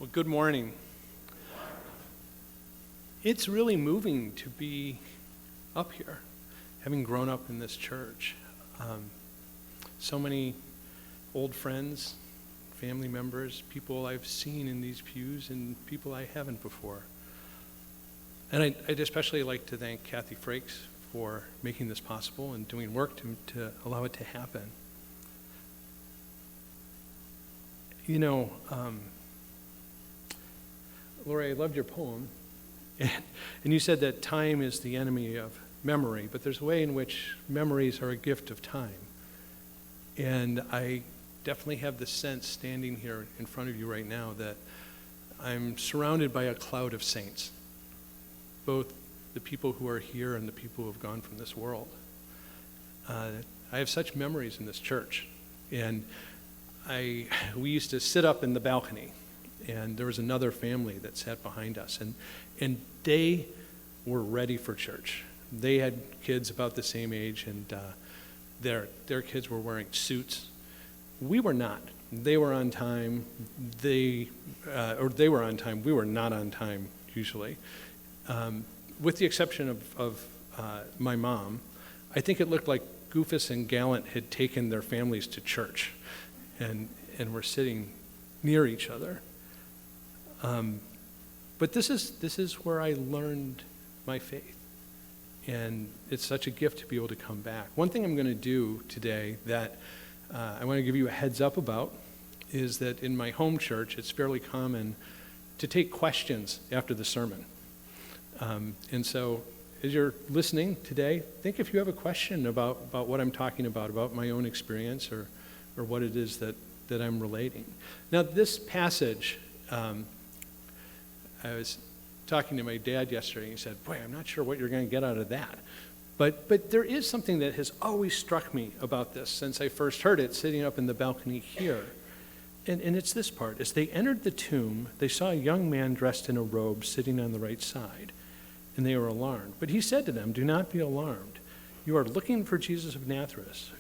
Well, good morning. It's really moving to be up here, having grown up in this church. So many old friends, family members, people I've seen in these pews, and people I haven't before. And I'd especially like to thank Kathy Frakes for making this possible and doing work to allow it to happen. You know, Lori, I loved your poem, and you said that time is the enemy of memory, but there's a way in which memories are a gift of time. And I definitely have the sense standing here in front of you right now that I'm surrounded by a cloud of saints, both the people who are here and the people who have gone from this world. I have such memories in this church, and we used to sit up in the balcony, and there was another family that sat behind us, and they were ready for church. They had kids about the same age, and their kids were wearing suits. We were not. They were on time. They were on time. We were not on time usually, with the exception of my mom. I think it looked like Goofus and Gallant had taken their families to church, and were sitting near each other. But this is where I learned my faith, and it's such a gift to be able to come back. One thing I'm going to do today that I want to give you a heads up about is that in my home church, it's fairly common to take questions after the sermon. And so as you're listening today, think if you have a question about what I'm talking about my own experience or what it is that I'm relating. Now, this passage, I was talking to my dad yesterday, and he said, boy, I'm not sure what you're going to get out of that. But there is something that has always struck me about this since I first heard it sitting up in the balcony here. And it's this part. As they entered the tomb, they saw a young man dressed in a robe sitting on the right side, and they were alarmed. But he said to them, do not be alarmed. You are looking for Jesus of Nazareth,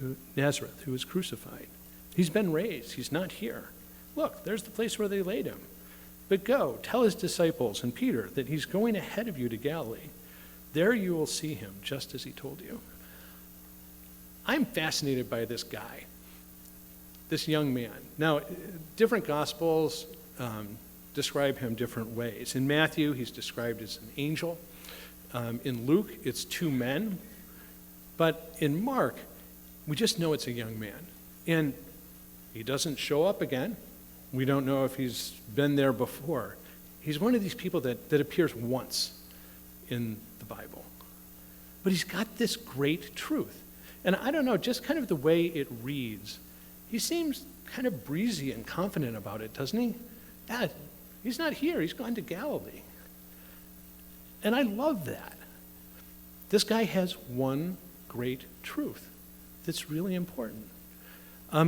who was crucified. He's been raised. He's not here. Look, there's the place where they laid him. But go, tell his disciples and Peter that he's going ahead of you to Galilee. There you will see him, just as he told you. I'm fascinated by this guy, this young man. Now, different Gospels describe him different ways. In Matthew, he's described as an angel. In Luke, it's two men. But in Mark, we just know it's a young man. And he doesn't show up again. We don't know if he's been there before. He's one of these people that appears once in the Bible. But he's got this great truth. And I don't know, just kind of the way it reads, he seems kind of breezy and confident about it, doesn't he? Yeah, he's not here. He's gone to Galilee. And I love that. This guy has one great truth that's really important.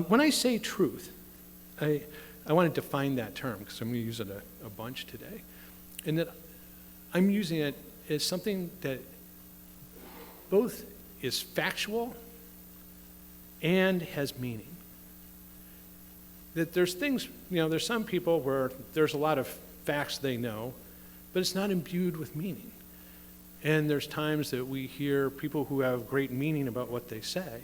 When I say truth, I want to define that term because I'm going to use it a bunch today. And that I'm using it as something that both is factual and has meaning. That there's things, there's some people where there's a lot of facts they know, but it's not imbued with meaning. And there's times that we hear people who have great meaning about what they say,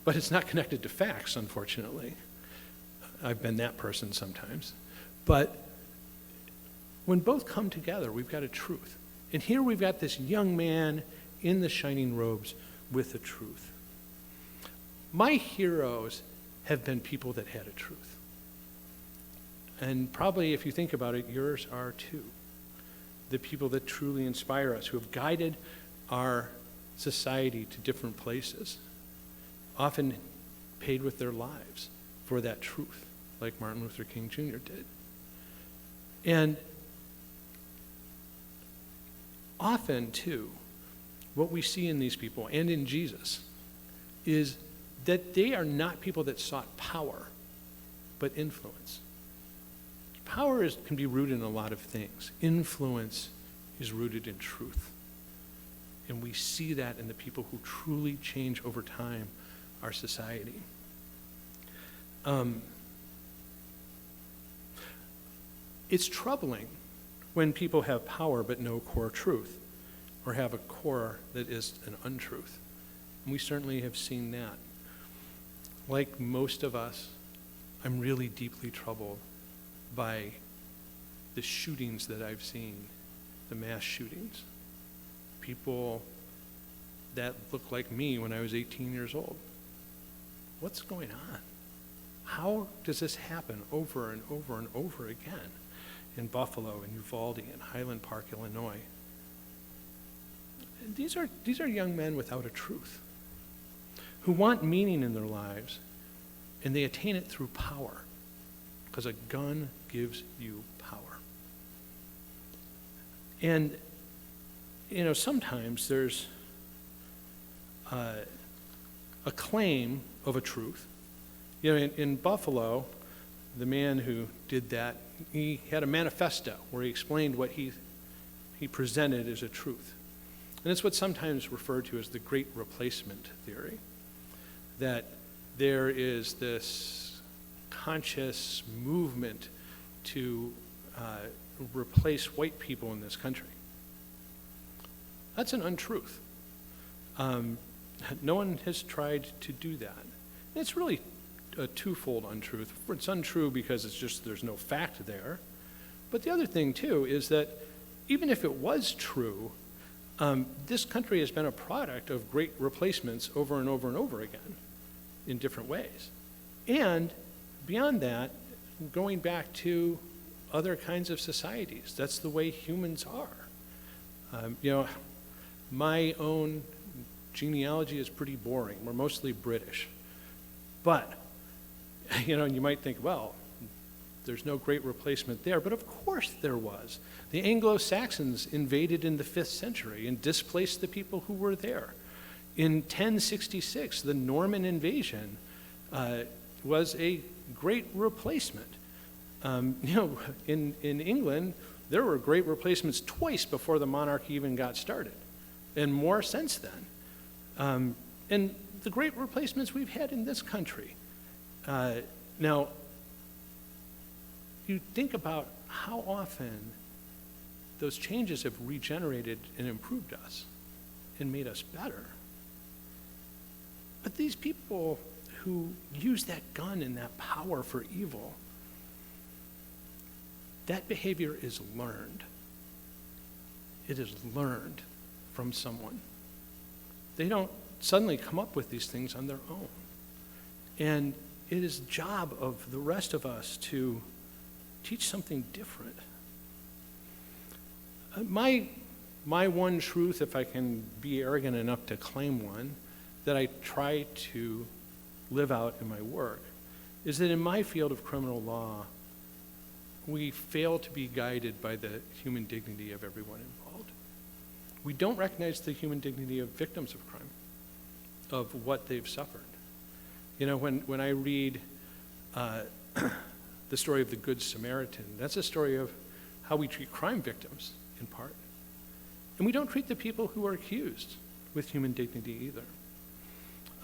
but it's not connected to facts, unfortunately. I've been that person sometimes. But when both come together, we've got a truth. And here we've got this young man in the shining robes with a truth. My heroes have been people that had a truth. And probably, if you think about it, yours are too. The people that truly inspire us, who have guided our society to different places, often paid with their lives for that truth, like Martin Luther King Jr. did. And often, too, what we see in these people and in Jesus is that they are not people that sought power, but influence. Power can be rooted in a lot of things. Influence is rooted in truth. And we see that in the people who truly change over time our society. It's troubling when people have power but no core truth, or have a core that is an untruth. And we certainly have seen that. Like most of us, I'm really deeply troubled by the shootings that I've seen, the mass shootings. People that look like me when I was 18 years old. What's going on? How does this happen over and over and over again in Buffalo, in Uvalde, in Highland Park, Illinois? These are young men without a truth, who want meaning in their lives, and they attain it through power, because a gun gives you power. And, sometimes there's a claim of a truth. In Buffalo, the man who did that, he had a manifesto where he explained what he presented as a truth. And it's what's sometimes referred to as the Great Replacement theory, that there is this conscious movement to replace white people in this country. That's an untruth. No one has tried to do that. And it's really a twofold untruth. It's untrue because it's just there's no fact there. But the other thing, too, is that even if it was true, this country has been a product of great replacements over and over and over again in different ways. And beyond that, going back to other kinds of societies, that's the way humans are. My own genealogy is pretty boring. We're mostly British. But, you might think, well, there's no great replacement there, but of course there was. The Anglo-Saxons invaded in the 5th century and displaced the people who were there. In 1066, the Norman invasion was a great replacement. In England, there were great replacements twice before the monarchy even got started, and more since then. And the great replacements we've had in this country. Now, you think about how often those changes have regenerated and improved us and made us better. But these people who use that gun and that power for evil, that behavior is learned. It is learned from someone. They don't suddenly come up with these things on their own. And it is the job of the rest of us to teach something different. My one truth, if I can be arrogant enough to claim one, that I try to live out in my work, is that in my field of criminal law, we fail to be guided by the human dignity of everyone involved. We don't recognize the human dignity of victims of crime, of what they've suffered. When I read the story of the Good Samaritan, that's a story of how we treat crime victims, in part. And we don't treat the people who are accused with human dignity either.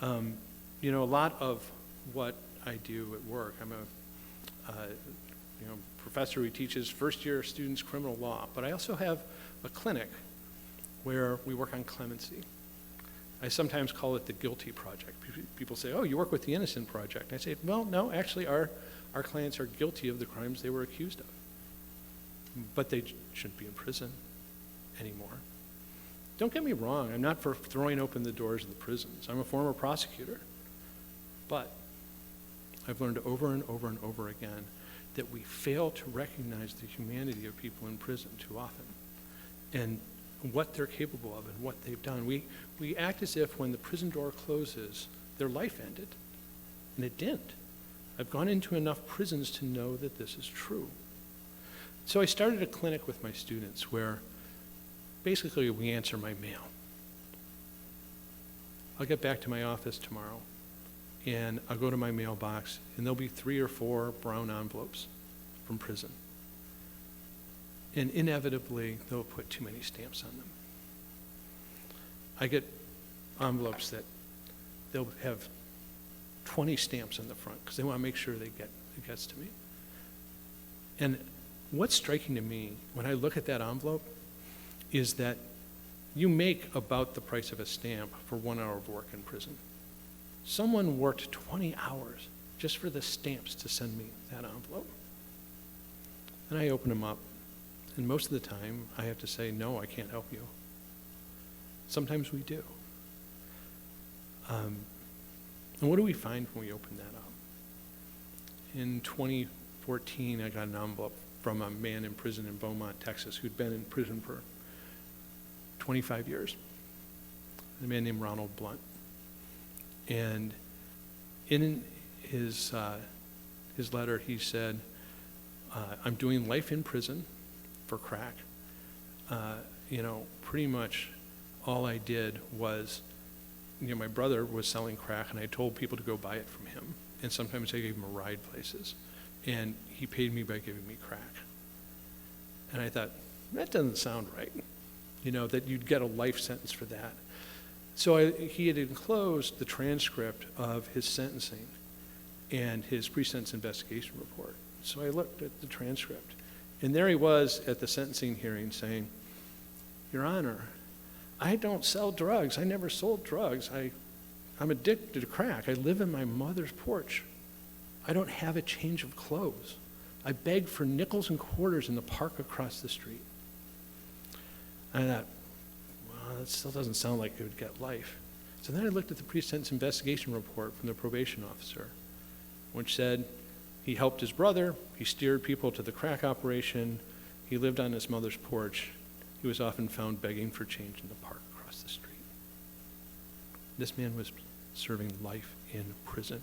A lot of what I do at work, I'm a professor who teaches first-year students criminal law, but I also have a clinic where we work on clemency. I sometimes call it the Guilty Project. People say, oh, you work with the Innocent Project. I say, well, no, actually our clients are guilty of the crimes they were accused of. But they shouldn't be in prison anymore. Don't get me wrong, I'm not for throwing open the doors of the prisons. I'm a former prosecutor. But I've learned over and over and over again that we fail to recognize the humanity of people in prison too often, and what they're capable of and what they've done. We act as if when the prison door closes, their life ended, and it didn't. I've gone into enough prisons to know that this is true. So I started a clinic with my students where basically we answer my mail. I'll get back to my office tomorrow, and I'll go to my mailbox, and there'll be 3 or 4 brown envelopes from prison. And inevitably, they'll put too many stamps on them. I get envelopes that they'll have 20 stamps on the front because they want to make sure it gets to me. And what's striking to me when I look at that envelope is that you make about the price of a stamp for 1 hour of work in prison. Someone worked 20 hours just for the stamps to send me that envelope. And I open them up, and most of the time I have to say, no, I can't help you. Sometimes we do. And what do we find when we open that up? In 2014, I got an envelope from a man in prison in Beaumont, Texas, who'd been in prison for 25 years, a man named Ronald Blunt. And in his letter, he said, I'm doing life in prison for crack. Pretty much all I did was, my brother was selling crack, and I told people to go buy it from him. And sometimes I gave him a ride places. And he paid me by giving me crack. And I thought, that doesn't sound right, that you'd get a life sentence for that. So he had enclosed the transcript of his sentencing and his pre-sentence investigation report. So I looked at the transcript, and there he was at the sentencing hearing saying, Your Honor, I don't sell drugs. I never sold drugs. I'm addicted to crack. I live in my mother's porch. I don't have a change of clothes. I beg for nickels and quarters in the park across the street. And I thought, well, that still doesn't sound like it would get life. So then I looked at the pre-sentence investigation report from the probation officer, which said he helped his brother, he steered people to the crack operation, he lived on his mother's porch, he was often found begging for change in the park across the street. This man was serving life in prison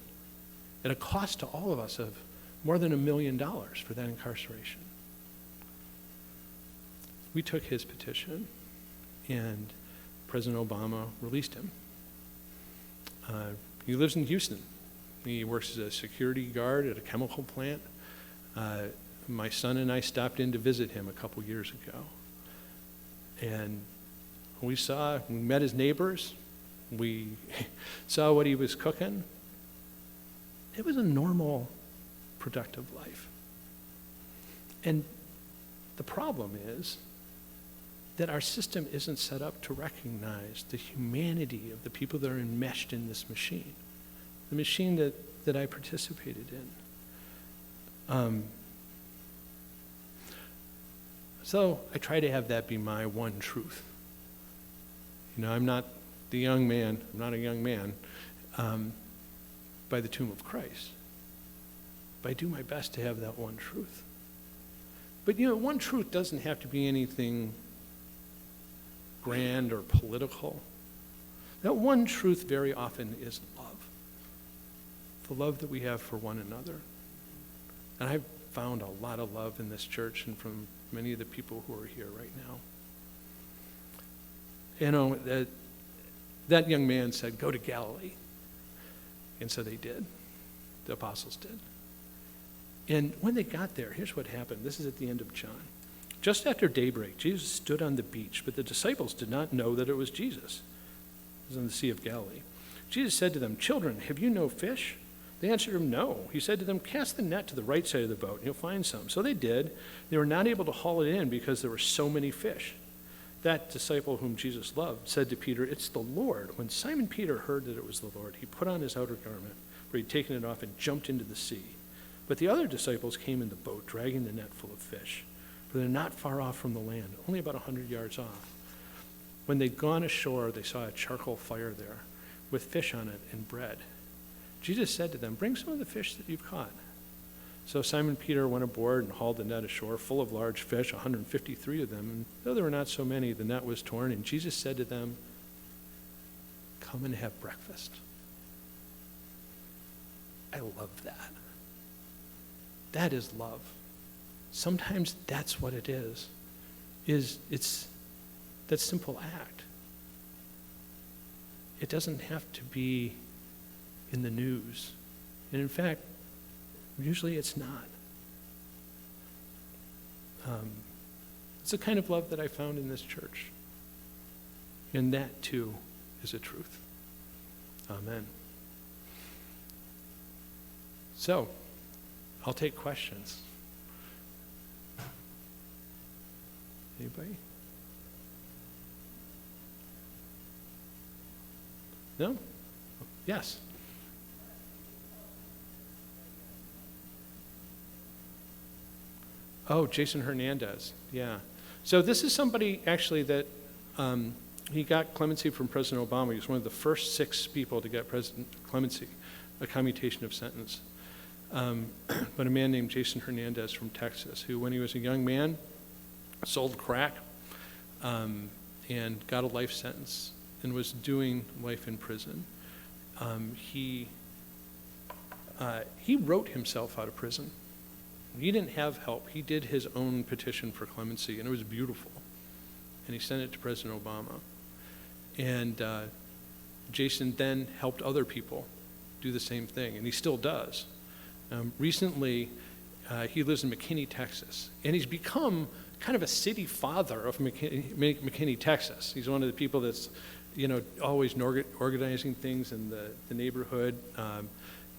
at a cost to all of us of more than $1 million for that incarceration. We took his petition, and President Obama released him. He lives in Houston. He works as a security guard at a chemical plant. My son and I stopped in to visit him a couple years ago. And we met his neighbors. We saw what he was cooking. It was a normal, productive life. And the problem is that our system isn't set up to recognize the humanity of the people that are enmeshed in this machine, the machine that I participated in. So I try to have that be my one truth. I'm not a young man by the tomb of Christ. But I do my best to have that one truth. But one truth doesn't have to be anything grand or political. That one truth very often is love. The love that we have for one another. And I've found a lot of love in this church and from many of the people who are here right now. That young man said, go to Galilee. And so they did. The apostles did. And when they got there, here's what happened. This is at the end of John. Just after daybreak, Jesus stood on the beach, but the disciples did not know that it was Jesus. It was on the Sea of Galilee. Jesus said to them, Children, have you no fish? They answered him, No. He said to them, Cast the net to the right side of the boat, and you'll find some. So they did. They were not able to haul it in because there were so many fish. That disciple whom Jesus loved said to Peter, It's the Lord. When Simon Peter heard that it was the Lord, he put on his outer garment, for he'd taken it off, and jumped into the sea. But the other disciples came in the boat, dragging the net full of fish, for they're not far off from the land, only about 100 yards off. When they'd gone ashore, they saw a charcoal fire there, with fish on it and bread. Jesus said to them, Bring some of the fish that you've caught. So Simon Peter went aboard and hauled the net ashore, full of large fish, 153 of them. And though there were not so many, the net was torn, and Jesus said to them, Come and have breakfast. I love that. That is love. Sometimes that's what it is. It's that simple act. It doesn't have to be in the news. And in fact, usually it's not. It's the kind of love that I found in this church. And that too is a truth. Amen. So, I'll take questions. Anybody? No? Yes. Oh, Jason Hernandez, yeah. So this is somebody actually that he got clemency from President Obama. He was one of the first 6 people to get President clemency, a commutation of sentence. But a man named Jason Hernandez from Texas, who when he was a young man, sold crack and got a life sentence and was doing life in prison. He wrote himself out of prison. He didn't have help. He did his own petition for clemency, and it was beautiful. And he sent it to President Obama. And Jason then helped other people do the same thing, and he still does. Recently, he lives in McKinney, Texas, and he's become kind of a city father of McKinney, Texas. He's one of the people that's, always organizing things in the neighborhood.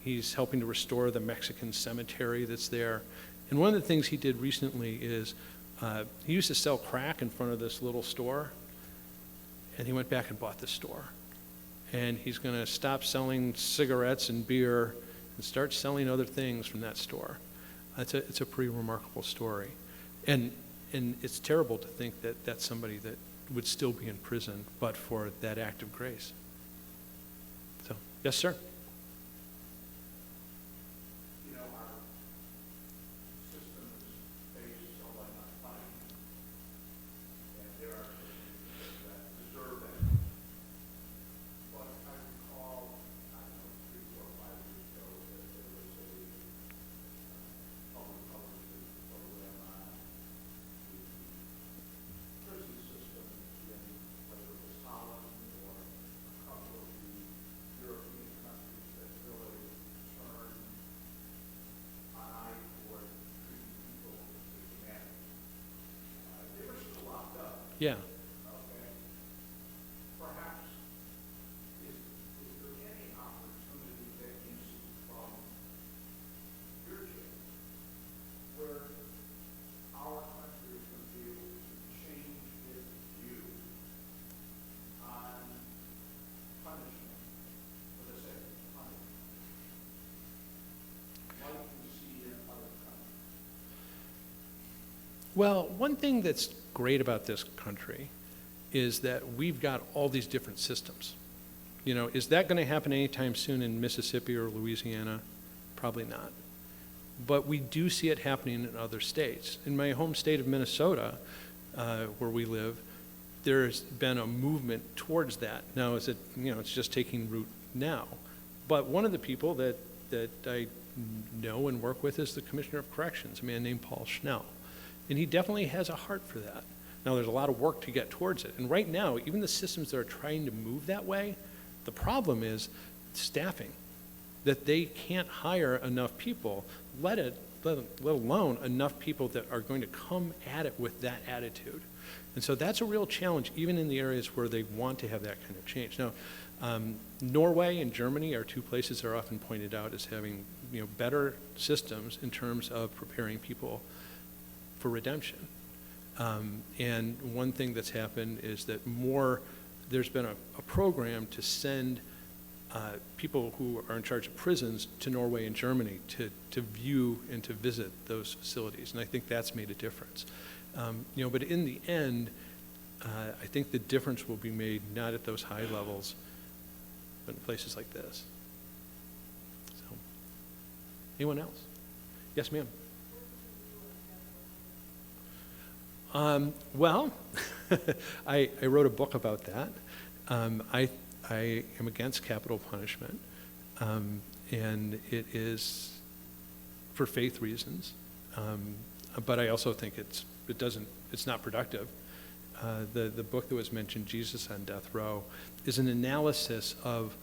He's helping to restore the Mexican cemetery that's there. And one of the things he did recently is he used to sell crack in front of this little store, and he went back and bought this store. And he's going to stop selling cigarettes and beer and start selling other things from that store. It's a pretty remarkable story. And it's terrible to think that that's somebody that would still be in prison but for that act of grace. So, yes, sir? Yeah. Perhaps, is there any opportunity that you see from your jail where our country is going to be able to change its view on punishment for the sake of punishment, like we see in other countries? Well, one thing that's great about this country is that we've got all these different systems. Is that going to happen anytime soon in Mississippi or Louisiana? Probably not. But we do see it happening in other states. In my home state of Minnesota, where we live, there's been a movement towards that. Now, it's just taking root now. But one of the people that I know and work with is the Commissioner of Corrections, a man named Paul Schnell. And he definitely has a heart for that. Now, there's a lot of work to get towards it. And right now, even the systems that are trying to move that way, the problem is staffing, that they can't hire enough people, let alone enough people that are going to come at it with that attitude. And so that's a real challenge, even in the areas where they want to have that kind of change. Now, Norway and Germany are 2 places that are often pointed out as having better systems in terms of preparing people for redemption. And one thing that's happened is that there's been a program to send people who are in charge of prisons to Norway and Germany to view and to visit those facilities. And I think that's made a difference. But in the end, I think the difference will be made not at those high levels, but in places like this. So, anyone else? Yes, ma'am. Well, I wrote a book about that. I am against capital punishment, and it is for faith reasons. But I also think it's not productive. The book that was mentioned, Jesus on Death Row, is an analysis of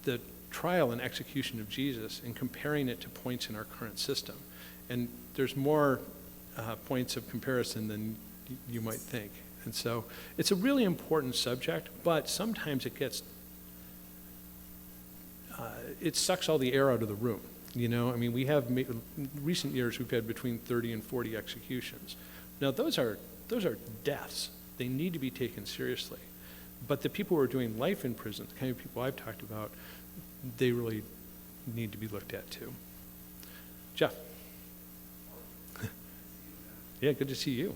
the trial and execution of Jesus and comparing it to points in our current system. And there's more points of comparison than you might think. And so it's a really important subject, but sometimes it sucks all the air out of the room. We have, in recent years, we've had between 30 and 40 executions. Now, those are deaths. They need to be taken seriously. But the people who are doing life in prison, the kind of people I've talked about, they really need to be looked at too. Jeff? Yeah, good to see you.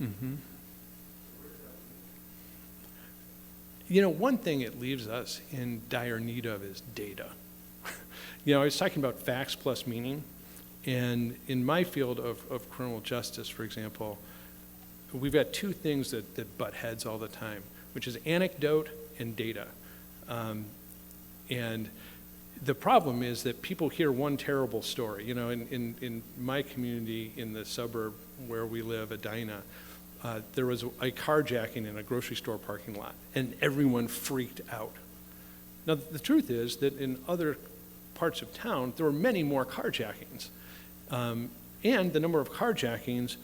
Mm-hmm. You know, one thing it leaves us in dire need of is data. You know, I was talking about facts plus meaning, and in my field of criminal justice, for example, we've got two things that butt heads all the time, which is anecdote and data. And the problem is that people hear one terrible story. You know, in my community, in the suburb where we live, Edina, there was a carjacking in a grocery store parking lot, and everyone freaked out. Now, the truth is that in other parts of town, there were many more carjackings. And the number of carjackings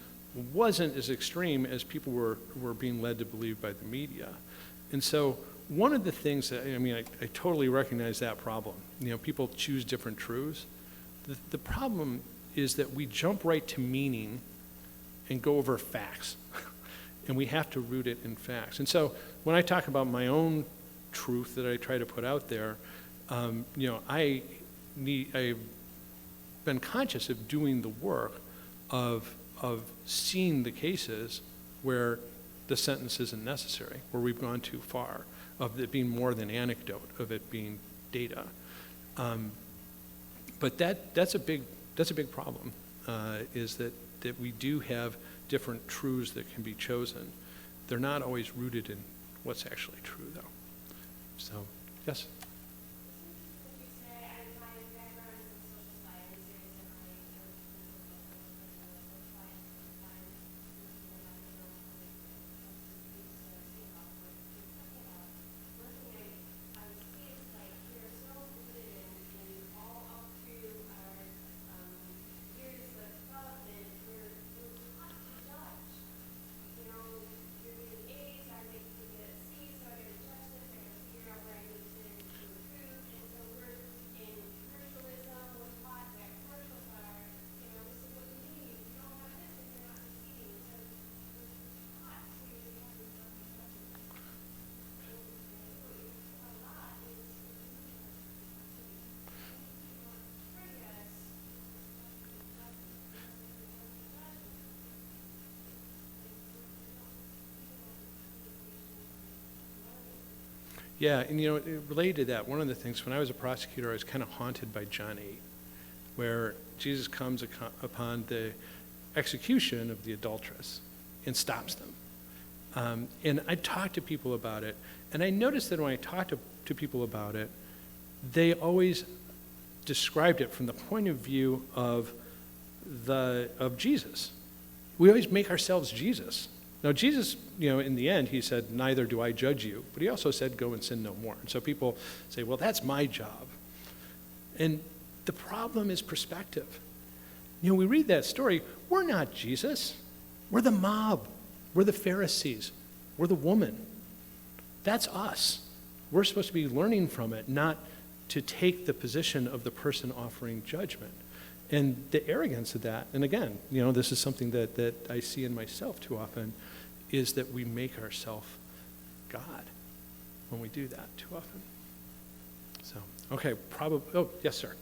wasn't as extreme as people were being led to believe by the media. And so one of the things that, I mean, I totally recognize that problem. You know, people choose different truths. The problem is that we jump right to meaning and go over facts. And we have to root it in facts. And so when I talk about my own truth that I try to put out there, you know, I've been conscious of doing the work of seeing the cases where the sentence isn't necessary, where we've gone too far, of it being more than anecdote, of it being data. But that's a big problem, is that we do have different truths that can be chosen. They're not always rooted in what's actually true, though. So, yes? Yeah, and you know, related to that, one of the things, when I was a prosecutor, I was kind of haunted by John 8, where Jesus comes upon the execution of the adulteress and stops them. And I talked to people about it, and I noticed that when I talked to people about it, they always described it from the point of view of Jesus. We always make ourselves Jesus. Now, Jesus, you know, in the end, he said, "Neither do I judge you," but he also said, "Go and sin no more." And so people say, well, that's my job. And the problem is perspective. You know, we read that story, we're not Jesus. We're the mob. We're the Pharisees. We're the woman. That's us. We're supposed to be learning from it, not to take the position of the person offering judgment. And the arrogance of that, and again, you know, this is something that I see in myself too often, is that we make ourselves God when we do that too often. So, okay, probably, oh, yes, sir.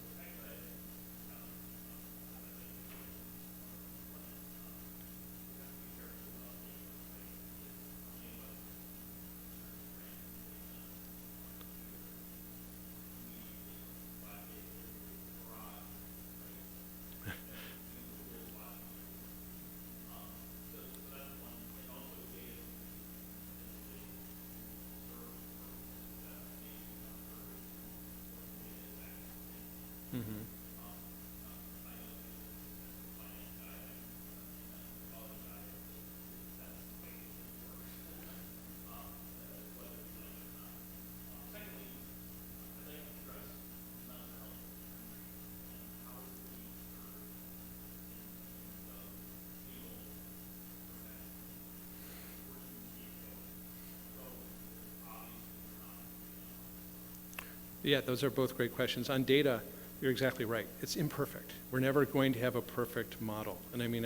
Yeah, those are both great questions. On data, you're exactly right. It's imperfect. We're never going to have a perfect model. And I mean,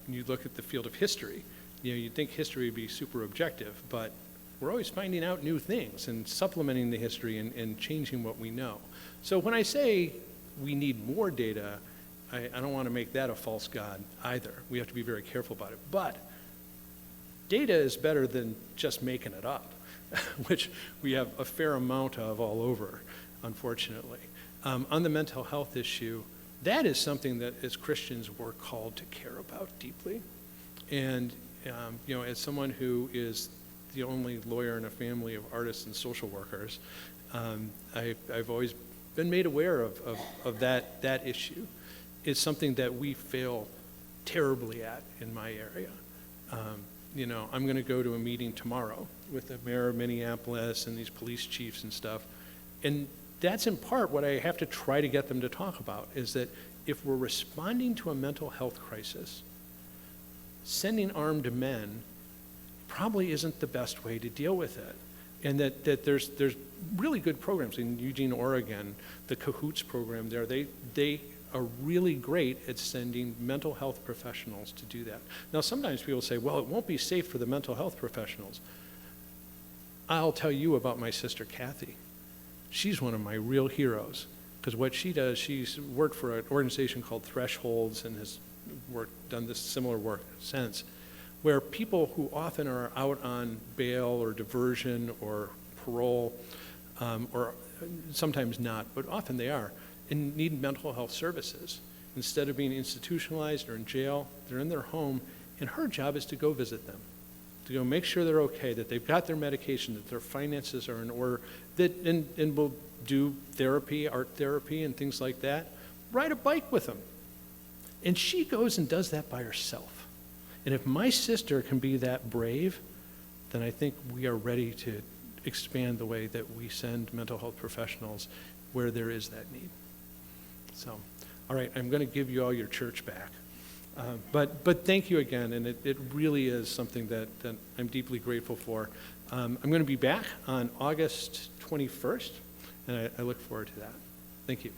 you look at the field of history, you'd think history would be super objective, but we're always finding out new things and supplementing the history and changing what we know. So when I say we need more data, I don't want to make that a false god either. We have to be very careful about it. But data is better than just making it up, which we have a fair amount of all over, unfortunately. On the mental health issue, that is something that as Christians we're called to care about deeply. And as someone who is the only lawyer in a family of artists and social workers, I've always been made aware of that issue. It's something that we fail terribly at in my area. I'm going to go to a meeting tomorrow with the mayor of Minneapolis and these police chiefs and stuff. And that's in part what I have to try to get them to talk about, is that if we're responding to a mental health crisis, sending armed men probably isn't the best way to deal with it. And that there's really good programs in Eugene, Oregon, the Cahoots program there. They are really great at sending mental health professionals to do that. Now, sometimes people say, well, it won't be safe for the mental health professionals. I'll tell you about my sister, Kathy. She's one of my real heroes, because what she does, she's worked for an organization called Thresholds and has done this similar work since, where people who often are out on bail or diversion or parole, or sometimes not, but often they are, and need mental health services. Instead of being institutionalized or in jail, they're in their home, and her job is to go visit them, to go make sure they're okay, that they've got their medication, that their finances are in order, and will do therapy, art therapy, and things like that, ride a bike with them. And she goes and does that by herself. And if my sister can be that brave, then I think we are ready to expand the way that we send mental health professionals where there is that need. So, all right, I'm going to give you all your church back. But thank you again, and it really is something that I'm deeply grateful for. I'm going to be back on August 21st, and I look forward to that. Thank you.